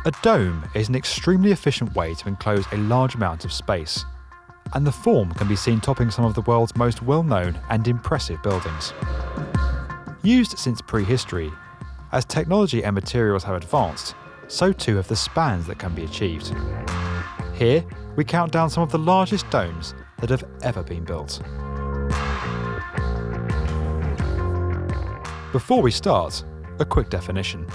A dome is an extremely efficient way to enclose a large amount of space, and the form can be seen topping some of the world's most well-known and impressive buildings. Used since prehistory, as technology and materials have advanced, so too have the spans that can be achieved. Here, we count down some of the largest domes that have ever been built. Before we start, a quick definition.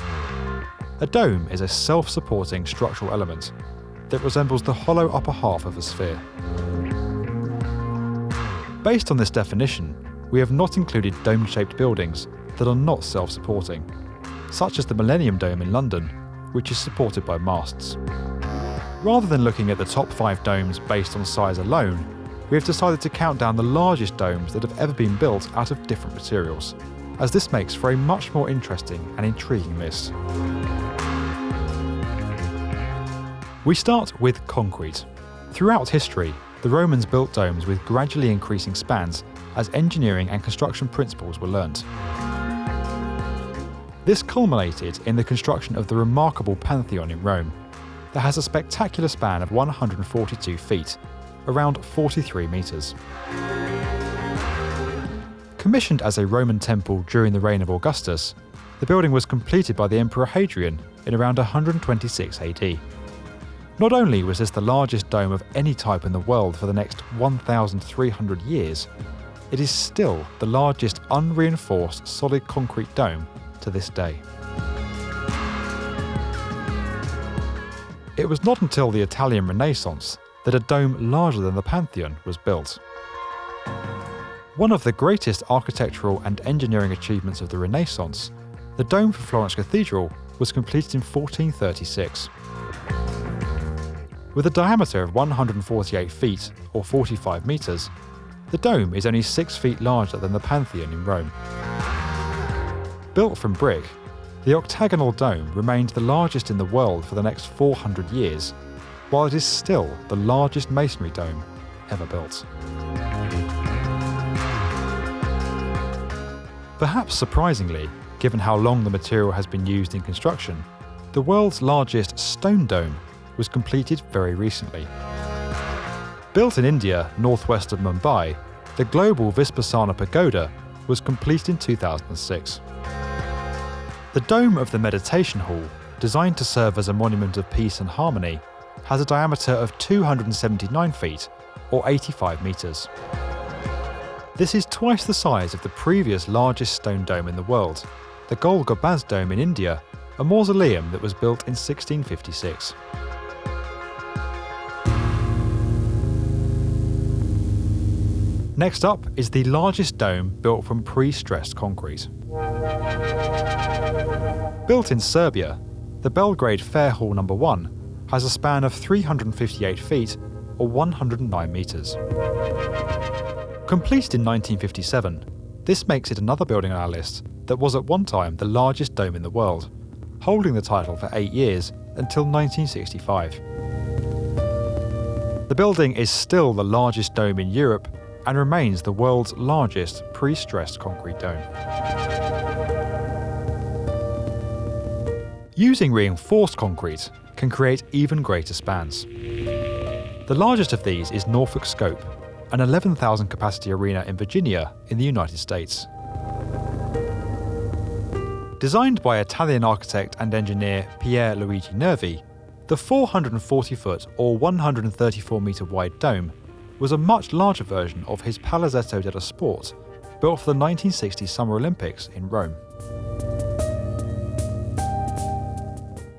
A dome is a self-supporting structural element that resembles the hollow upper half of a sphere. Based on this definition, we have not included dome-shaped buildings that are not self-supporting, such as the Millennium Dome in London, which is supported by masts. Rather than looking at the top 5 domes based on size alone, we have decided to count down the largest domes that have ever been built out of different materials, as this makes for a much more interesting and intriguing list. We start with concrete. Throughout history, the Romans built domes with gradually increasing spans as engineering and construction principles were learnt. This culminated in the construction of the remarkable Pantheon in Rome, that has a spectacular span of 142 feet, around 43 metres. Commissioned as a Roman temple during the reign of Augustus, the building was completed by the Emperor Hadrian in around 126 AD. Not only was this the largest dome of any type in the world for the next 1,300 years, it is still the largest unreinforced solid concrete dome to this day. It was not until the Italian Renaissance that a dome larger than the Pantheon was built. One of the greatest architectural and engineering achievements of the Renaissance, the dome for Florence Cathedral was completed in 1436. With a diameter of 148 feet or 45 metres, the dome is only 6 feet larger than the Pantheon in Rome. Built from brick, the octagonal dome remained the largest in the world for the next 400 years, while it is still the largest masonry dome ever built. Perhaps surprisingly, given how long the material has been used in construction, the world's largest stone dome was completed very recently. Built in India, northwest of Mumbai, the global Vipassana Pagoda was completed in 2006. The dome of the meditation hall, designed to serve as a monument of peace and harmony, has a diameter of 279 feet, or 85 metres. This is twice the size of the previous largest stone dome in the world, the Gol Gambaz Dome in India, a mausoleum that was built in 1656. Next up is the largest dome built from pre-stressed concrete. Built in Serbia, the Belgrade Fair Hall No. 1 has a span of 358 feet or 109 metres. Completed in 1957, this makes it another building on our list that was at one time the largest dome in the world, holding the title for 8 years until 1965. The building is still the largest dome in Europe and remains the world's largest pre-stressed concrete dome. Using reinforced concrete can create even greater spans. The largest of these is Norfolk Scope, an 11,000 capacity arena in Virginia in the United States. Designed by Italian architect and engineer Pier Luigi Nervi, the 440-foot or 134-metre wide dome was a much larger version of his Palazzetto dello Sport, built for the 1960 Summer Olympics in Rome.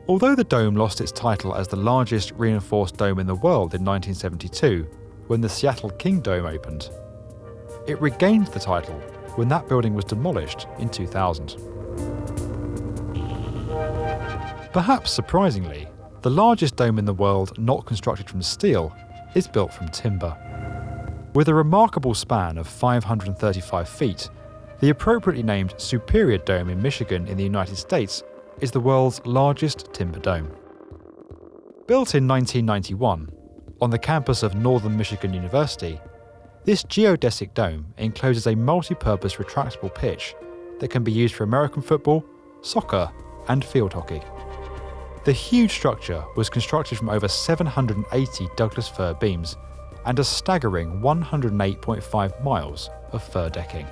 Although the dome lost its title as the largest reinforced dome in the world in 1972, when the Seattle King Dome opened, it regained the title when that building was demolished in 2000. Perhaps surprisingly, the largest dome in the world not constructed from steel is built from timber. With a remarkable span of 535 feet, the appropriately named Superior Dome in Michigan in the United States is the world's largest timber dome. Built in 1991, on the campus of Northern Michigan University, this geodesic dome encloses a multi-purpose retractable pitch that can be used for American football, soccer, and field hockey. The huge structure was constructed from over 780 Douglas fir beams and a staggering 108.5 miles of fir decking.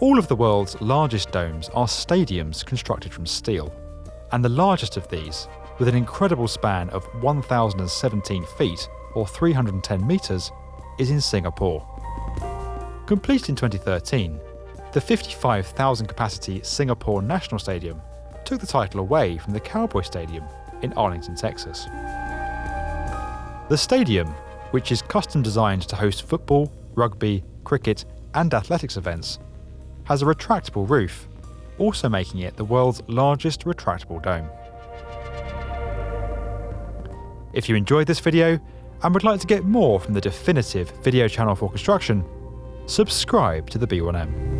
All of the world's largest domes are stadiums constructed from steel, and the largest of these, with an incredible span of 1,017 feet or 310 metres, is in Singapore. Completed in 2013, the 55,000 capacity Singapore National Stadium took the title away from the Cowboy Stadium in Arlington, Texas. The stadium, which is custom designed to host football, rugby, cricket and athletics events, has a retractable roof, also making it the world's largest retractable dome. If you enjoyed this video and would like to get more from the definitive video channel for construction, subscribe to the B1M.